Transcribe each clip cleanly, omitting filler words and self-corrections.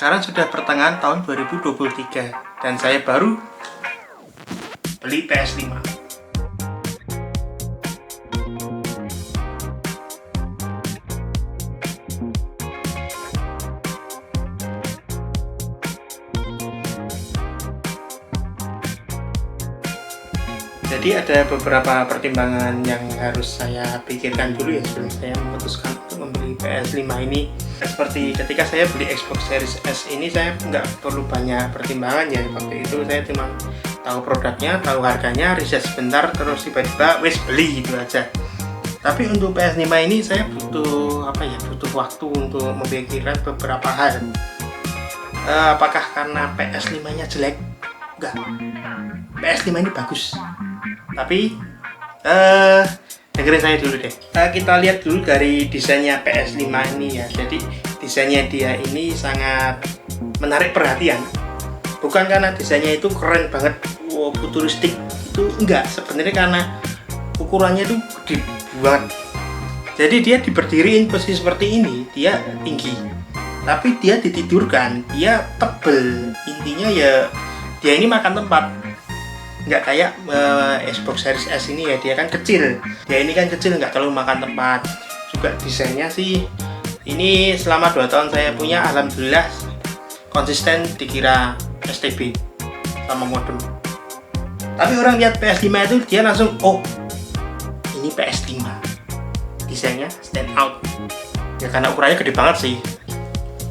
Sekarang sudah pertengahan tahun 2023 dan saya baru beli PS5. Jadi ada beberapa pertimbangan yang harus saya pikirkan dulu ya sebelum saya memutuskan untuk membeli PS5 ini. Seperti ketika saya beli Xbox Series S ini, saya nggak perlu banyak pertimbangan ya. Waktu itu saya cuma tahu produknya, tahu harganya, riset sebentar, terus tiba-tiba wes beli gitu aja. Tapi untuk PS5 ini saya butuh waktu untuk memikirkan beberapa hal. Apakah karena PS5-nya jelek? Enggak. PS5 ini bagus. Tapi dengerin saya dulu deh. Kita lihat dulu dari desainnya PS5 ini ya. Jadi desainnya dia ini sangat menarik perhatian. Bukan karena desainnya itu keren banget, futuristik, itu enggak. Sebenarnya karena ukurannya itu gede banget. Jadi dia diberdiriin posisi seperti ini, dia tinggi. Tapi dia ditidurkan, dia tebel. Intinya ya dia ini makan tempat. Nggak kayak Xbox Series S ini ya, dia kan kecil. Dia ini kan kecil, nggak terlalu makan tempat. Juga desainnya sih, ini selama 2 tahun saya punya, alhamdulillah konsisten dikira STB sama modem. Tapi orang lihat PS5 itu dia langsung, oh ini PS5, desainnya stand out ya karena ukurannya gede banget sih.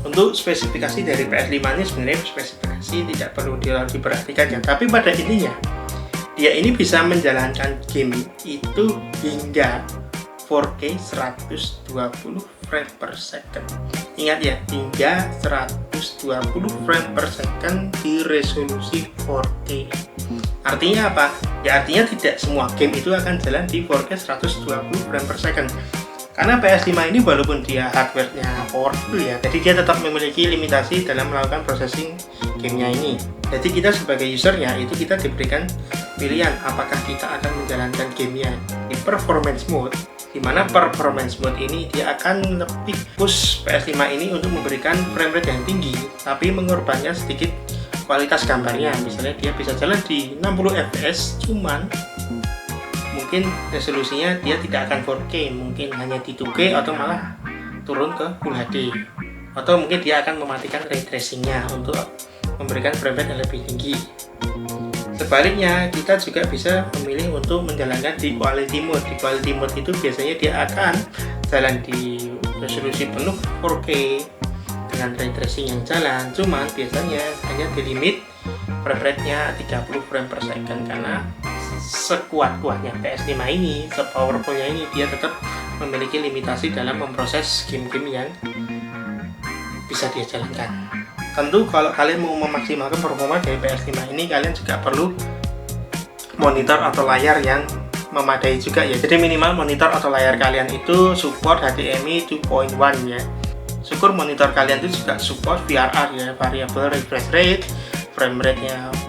Untuk spesifikasi dari PS5 ini sebenarnya spesifikasi tidak perlu diperhatikan ya, tapi pada intinya dia ini bisa menjalankan game itu hingga 4K 120 frame per second. Ingat ya, hingga 120 frame per second di resolusi 4K. Artinya apa? Ya artinya tidak semua game itu akan jalan di 4K 120 frame per second. Karena PS5 ini walaupun dia hardware-nya powerful ya, jadi dia tetap memiliki limitasi dalam melakukan processing gamenya ini. Jadi kita sebagai usernya itu kita diberikan pilihan apakah kita akan menjalankan gamenya di performance mode, di mana performance mode ini dia akan lebih push PS5 ini untuk memberikan frame rate yang tinggi, tapi mengorbankan sedikit kualitas gambarnya. Misalnya dia bisa jalan di 60 fps, cuman mungkin resolusinya dia tidak akan 4K, mungkin hanya di 2K atau malah turun ke Full HD, atau mungkin dia akan mematikan ray tracingnya untuk memberikan frame rate yang lebih tinggi. Sebaliknya kita juga bisa memilih untuk menjalankan di quality mode. Di quality mode itu biasanya dia akan jalan di resolusi penuh 4K dengan ray tracing yang jalan, cuman biasanya hanya di limit frame rate-nya 30 frame per second, karena sekuat-kuatnya PS5 ini, sepowerfulnya ini, dia tetap memiliki limitasi dalam memproses game-game yang bisa dia jalankan. Tentu kalau kalian mau memaksimalkan performa dari PS5 ini, kalian juga perlu monitor atau layar yang memadai juga ya. Jadi minimal monitor atau layar kalian itu support HDMI 2.1 ya. Syukur monitor kalian itu juga support VRR ya, variable refresh rate,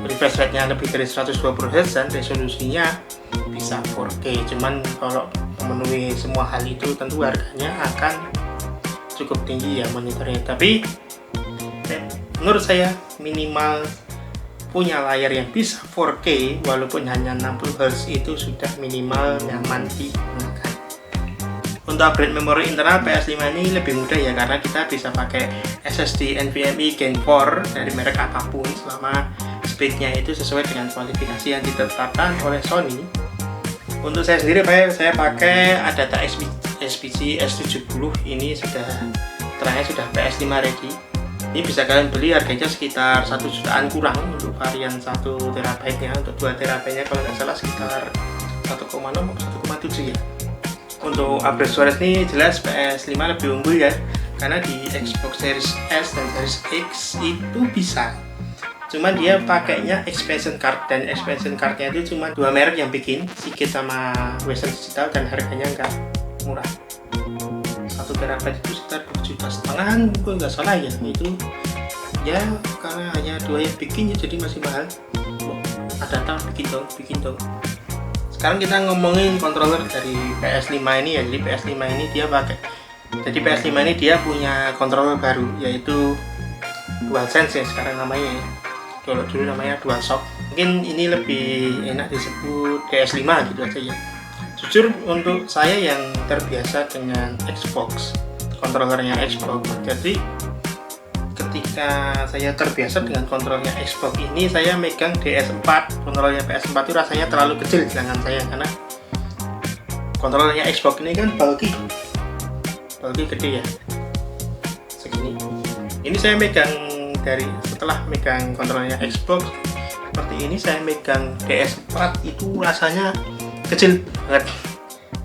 refresh rate-nya lebih dari 120 Hz dan resolusinya bisa 4K. Cuman kalau memenuhi semua hal itu tentu harganya akan cukup tinggi ya monitornya. Tapi menurut saya minimal punya layar yang bisa 4K walaupun hanya 60 Hz itu sudah minimal nyaman digunakan. Untuk upgrade memori internal PS5 ini lebih mudah ya, karena kita bisa pakai SSD NVMe Gen 4 dari merek apapun selama speednya itu sesuai dengan kualifikasi yang ditetapkan oleh Sony. Untuk saya sendiri saya pakai Adata SPC S70, ini sudah terangnya sudah PS5 ready. Ini bisa kalian beli, harganya sekitar 1 jutaan kurang untuk varian 1 TB nya. Untuk 2 TB nya kalau nggak salah sekitar 1,6 atau 1,7 ya. Untuk upgrade storage ini jelas PS5 lebih unggul ya, karena di Xbox Series S dan Series X itu bisa, cuman dia pakainya expansion card, dan expansion cardnya itu cuma 2 merek yang bikin, Seagate sama Western Digital, dan harganya nggak murah. 1 TB itu sekitar 2,5 juta kalau nggak salah ya. Itu ya karena hanya 2 yang bikin ya, jadi masih mahal. Ada bikin dong. Sekarang kita ngomongin controller dari PS5 ini ya. Jadi PS5 ini dia punya controller baru, yaitu DualSense ya sekarang namanya ya. Dulu namanya DualShock. Mungkin ini lebih enak disebut DS5 gitu aja ya. Jujur untuk saya yang terbiasa dengan Xbox, kontrolernya Xbox, jadi ketika saya terbiasa dengan kontrolnya Xbox ini, saya megang DS4, kontrolnya PS4 itu rasanya terlalu kecil di tangan saya, karena kontrolnya Xbox ini kan bulky gede ya, segini. Ini saya megang setelah megang kontrolnya Xbox seperti ini, saya megang DS4 itu rasanya kecil banget.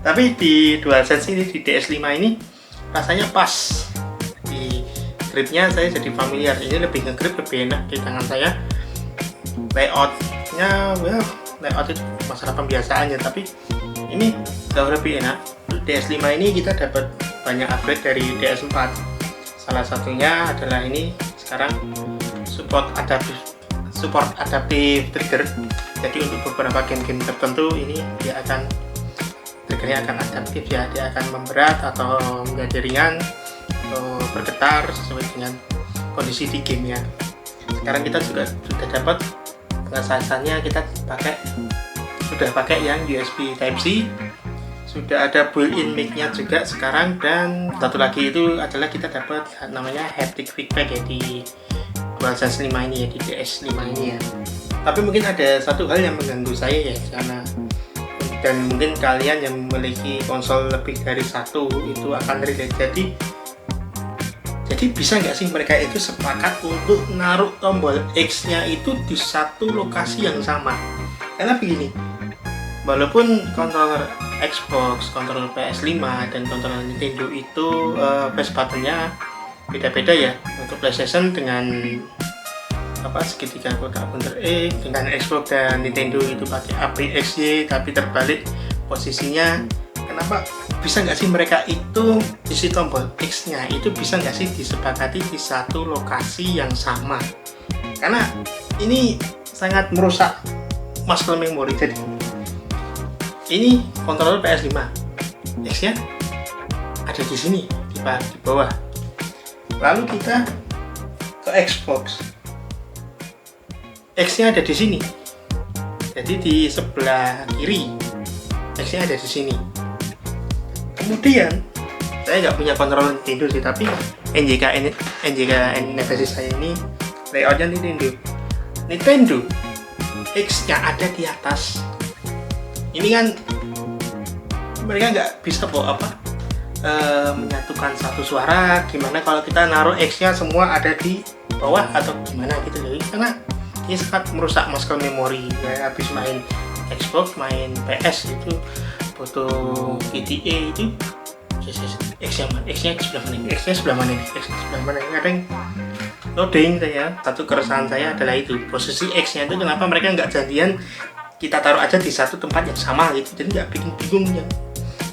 Tapi di DualSense ini, di DS5 ini rasanya pas. Di gripnya saya jadi familiar, ini lebih ngegrip, lebih enak di tangan saya. Layoutnya, layout itu masalah pembiasaannya, tapi ini jauh lebih enak. DS5 ini kita dapat banyak upgrade dari DS4. Salah satunya adalah ini sekarang support adaptive trigger. Jadi untuk beberapa game-game tertentu ini dia akan triggernya akan adaptif ya, dia akan memberat atau menjadi ringan atau bergetar sesuai dengan kondisi di gamenya. Sekarang kita juga sudah dapat pengesasannya, kita sudah pakai yang USB Type-C, sudah ada built-in mic-nya juga sekarang, dan satu lagi itu adalah kita dapat namanya haptic feedback ya di DualSense 5 ini ya, di DS5 ini ya. Tapi mungkin ada satu hal yang mengganggu saya ya, karena dan mungkin kalian yang memiliki konsol lebih dari satu itu akan relate. Jadi bisa nggak sih mereka itu sepakat untuk naruh tombol X-nya itu di satu lokasi yang sama? Karena begini, walaupun kontroler Xbox, kontroler PS5 dan kontroler Nintendo itu face button-nya beda-beda ya. Untuk PlayStation dengan segitiga kotak bunder X, dengan Xbox dan Nintendo itu pakai APXY tapi terbalik posisinya. Kenapa bisa nggak sih mereka itu isi tombol X-nya itu bisa nggak sih disepakati di satu lokasi yang sama? Karena ini sangat merusak muscle memory. Jadi ini kontroler PS5, X-nya ada di sini di bawah. Lalu kita ke Xbox, X-nya ada di sini. Jadi di sebelah kiri X-nya ada di sini. Kemudian saya nggak punya kontroler Nintendo sih, tapi NJK Nemesis saya ini layoutnya Nintendo X-nya ada di atas. Ini kan mereka nggak bisa menyatukan satu suara. Gimana kalau kita naruh X-nya semua ada di bawah atau gimana gitu. Jadi karena ini sangat merusak muscle memory. Ya, habis main Xbox, main PS itu foto GTA itu X-nya sebelah mana? Kadang loading saya. Satu keresahan saya adalah itu, posisi X-nya itu kenapa mereka nggak jadian kita taruh aja di satu tempat yang sama gitu, jadi nggak bikin bingung yang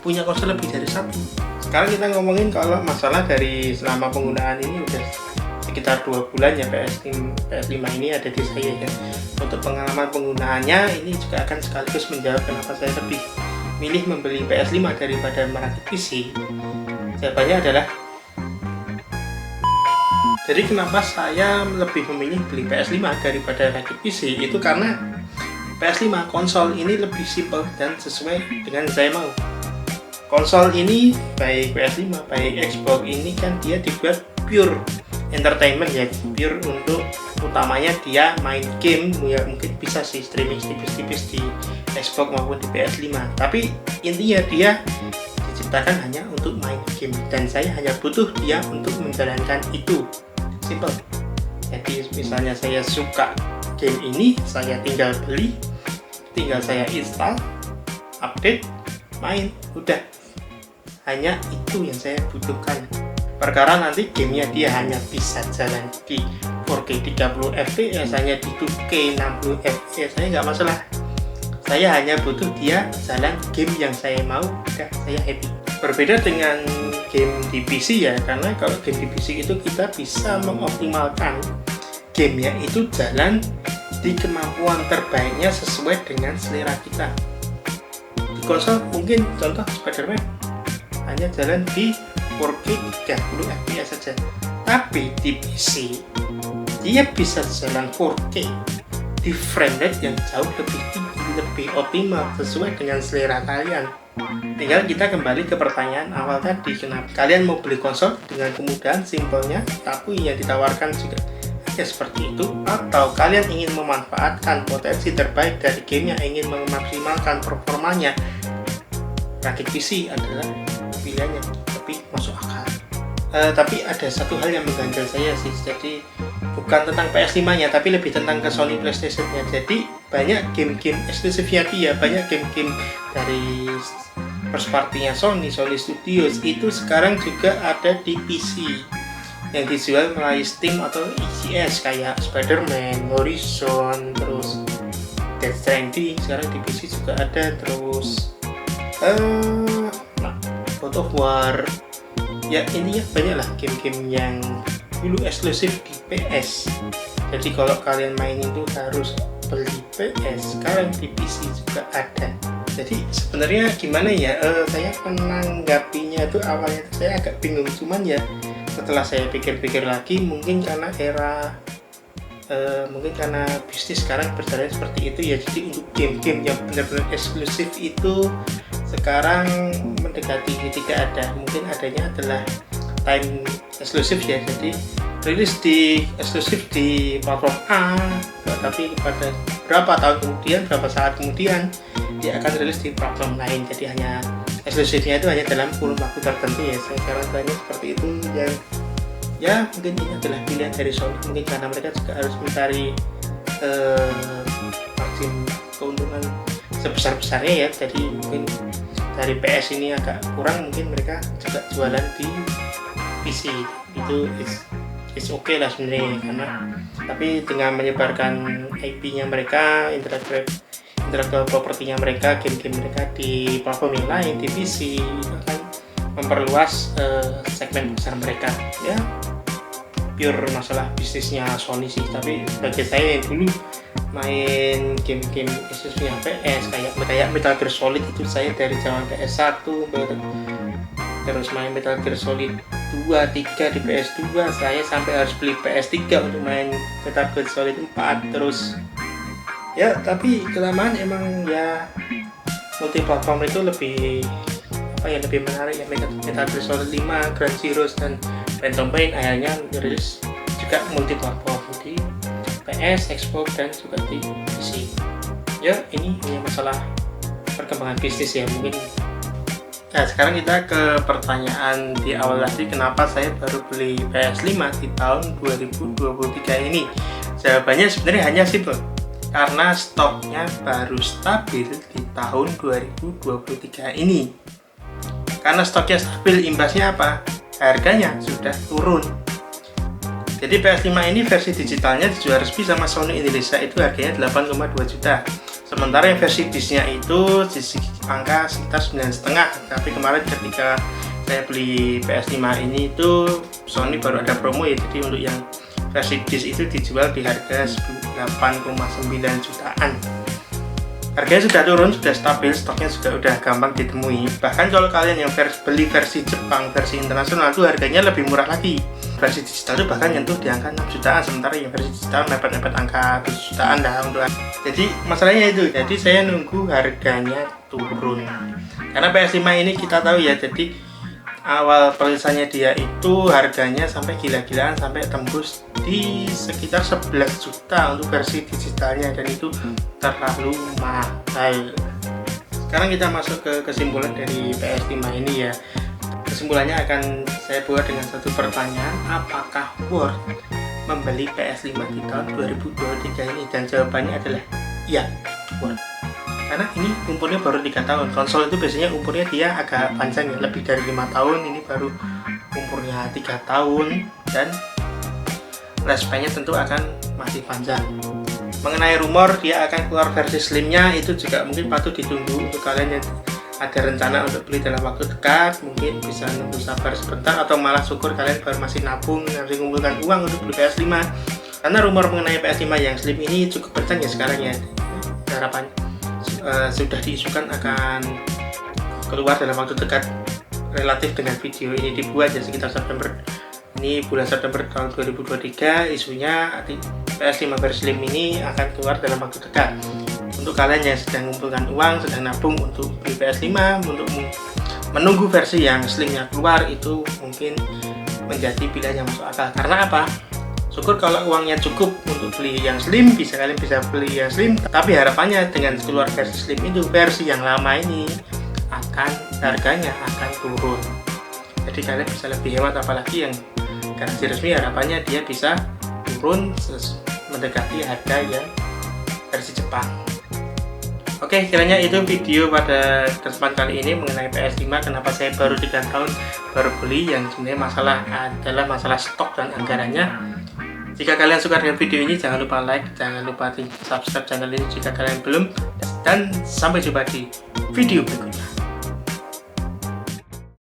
punya konsol lebih dari satu. Sekarang kita ngomongin kalau masalah dari selama penggunaan ini udah sekitar 2 bulan ya PS5 ini ada di saya ya. Untuk pengalaman penggunaannya ini juga akan sekaligus menjawab kenapa saya lebih milih membeli PS5 daripada merakit PC. Jawabannya adalah, jadi kenapa saya lebih memilih beli PS5 daripada rakit PC itu karena PS5 konsol ini lebih simpel dan sesuai dengan saya mau. Konsol ini baik PS5 baik Xbox ini kan dia dibuat pure entertainment ya, pure untuk utamanya dia main game ya, mungkin bisa sih streaming tipis-tipis di Xbox maupun di PS5, tapi intinya dia diciptakan hanya untuk main game dan saya hanya butuh dia untuk menjalankan itu, simple. Jadi misalnya saya suka game ini, saya tinggal beli, tinggal saya install, update, main, udah. Hanya itu yang saya butuhkan. Perkara nanti gamenya dia hanya bisa jalan di 4K 30 fps, hanya di 2K 60 fps, saya nggak masalah. Saya hanya butuh dia jalan game yang saya mau, udah, saya happy. Berbeda dengan game di PC ya, karena kalau game di PC itu kita bisa mengoptimalkan gamenya itu jalan di kemampuan terbaiknya sesuai dengan selera kita. Di konsol mungkin contoh Spider-Man hanya jalan di 4K 30 fps saja. Tapi di PC dia bisa jalan 4K di frame rate yang jauh lebih tinggi, lebih optimal sesuai dengan selera kalian. Tinggal kita kembali ke pertanyaan awal tadi, kenapa kalian mau beli konsol dengan kemudahan simpelnya, tapi yang ditawarkan juga seperti itu, atau kalian ingin memanfaatkan potensi terbaik dari game yang ingin memaksimalkan performanya. Rakit PC adalah pilihan yang lebih masuk akal. Tapi ada satu hal yang mengganjal saya sih, jadi bukan tentang PS5-nya, tapi lebih tentang ke Sony PlayStation-nya. Jadi banyak game-game eksklusifnya dia, banyak game-game dari first party-nya Sony Studios itu sekarang juga ada di PC yang dijual melalui Steam atau ECS, kayak Spider-Man, Horizon, terus Death Stranding sekarang di PC juga ada, terus God of War. Ya intinya banyak lah game-game yang dulu eksklusif di PS. Jadi kalau kalian main itu harus beli PS, sekarang di PC juga ada. Jadi sebenarnya gimana ya, saya menanggapinya itu awalnya saya agak bingung, cuman ya setelah saya pikir-pikir lagi, mungkin karena bisnis sekarang berjalan seperti itu ya. Jadi untuk game-game yang benar-benar eksklusif itu sekarang mendekati tidak ada. Mungkin adanya adalah time eksklusif ya, jadi rilis di eksklusif di platform A, tapi pada berapa tahun kemudian, berapa saat kemudian dia akan rilis di platform lain. Jadi hanya eksklusifnya itu hanya dalam kurun waktu tertentu ya. Sekarang banyak seperti itu, dan ya mungkin ini adalah pilihan dari Sony, mungkin karena mereka juga harus mencari margin keuntungan sebesar-besarnya ya. Jadi mungkin dari PS ini agak kurang, mungkin mereka juga jualan di PC. Itu is okay lah sebenarnya, karena tapi dengan menyebarkan IP-nya mereka, intellectual property-nya mereka, game-game mereka di platform yang lain, di PC, akan memperluas segmen pasar mereka. Ya pure masalah bisnisnya Sony sih. Tapi bagi saya yang dulu main game-game eksklusifnya PS kayak Metal Gear Solid, itu saya dari zaman PS1 terus main Metal Gear Solid 2, 3 di PS2, saya sampai harus beli PS3 untuk main Metal Gear Solid 4. Terus ya tapi kelamaan emang ya multi platform itu lebih lebih menarik ya. Metal Gear Solid 5, Ground Zeroes dan Phantom Pain akhirnya rilis juga multi platform di PS, Xbox dan juga di PC. Ya ini hanya masalah perkembangan bisnis ya mungkin. Nah sekarang kita ke pertanyaan di awal tadi, kenapa saya baru beli PS5 di tahun 2023 ini. Jawabannya sebenarnya hanya simpel, karena stoknya baru stabil di tahun 2023 ini. Karena stoknya stabil, imbasnya apa? Harganya sudah turun. Jadi PS5 ini versi digitalnya dijual resmi sama Sony Indonesia itu harganya 8,2 juta. Sementara yang versi disc-nya itu di angka sekitar 9,5. Tapi kemarin ketika saya beli PS5 ini itu Sony baru ada promo ya. Jadi untuk yang versi disc itu dijual di harga 8,9 jutaan. Harganya sudah turun, sudah stabil, stoknya juga udah gampang ditemui. Bahkan kalau kalian yang beli versi Jepang, versi internasional itu harganya lebih murah lagi. Versi digital itu bahkan nyentuh di angka 6 jutaan, sementara yang versi digital mepet-mepet angka 7 jutaan dah untuk. Jadi masalahnya itu, jadi saya nunggu harganya turun. Karena PS5 ini kita tahu ya, jadi awal perilisannya dia itu harganya sampai gila-gilaan, sampai tembus di sekitar 11 juta untuk versi digitalnya, dan itu terlalu mahal. Sekarang kita masuk ke kesimpulan dari PS5 ini ya. Kesimpulannya akan saya buat dengan satu pertanyaan, apakah worth membeli PS5 di tahun 2023 ini? Dan jawabannya adalah ya, worth. Karena ini umurnya baru 3 tahun. Konsol itu biasanya umurnya dia agak panjang ya, lebih dari 5 tahun. Ini baru umurnya 3 tahun, dan lifespan-nya tentu akan masih panjang. Mengenai rumor dia akan keluar versi slimnya, itu juga mungkin patut ditunggu untuk kalian yang ada rencana untuk beli dalam waktu dekat. Mungkin bisa nunggu sabar sebentar, atau malah syukur kalian baru masih nabung, masih mengumpulkan uang untuk beli PS5. Karena rumor mengenai PS5 yang slim ini cukup kencang ya sekarang ya. Harapan sudah diisukan akan keluar dalam waktu dekat, relatif dengan video ini dibuat ya sekitar September Ini bulan September tahun 2023, isunya PS5 versi Slim ini akan keluar dalam waktu dekat. Untuk kalian yang sedang mengumpulkan uang, sedang nabung untuk beli PS5, untuk menunggu versi yang slimnya keluar, itu mungkin menjadi pilihan yang masuk akal. Karena apa? Syukur kalau uangnya cukup untuk beli yang slim, kalian bisa beli yang slim. Tapi harapannya dengan keluar versi slim itu, versi yang lama ini harganya akan turun. Jadi kalian bisa lebih hemat, apalagi yang versi resmi harapannya dia bisa turun mendekati harga yang versi Jepang. Oke, kiranya itu video pada kesempatan kali ini mengenai PS5. Kenapa saya baru 3 tahun baru beli, yang sebenarnya masalah adalah masalah stok dan anggarannya. Jika kalian suka dengan video ini, jangan lupa like, jangan lupa subscribe channel ini jika kalian belum, dan sampai jumpa di video berikutnya.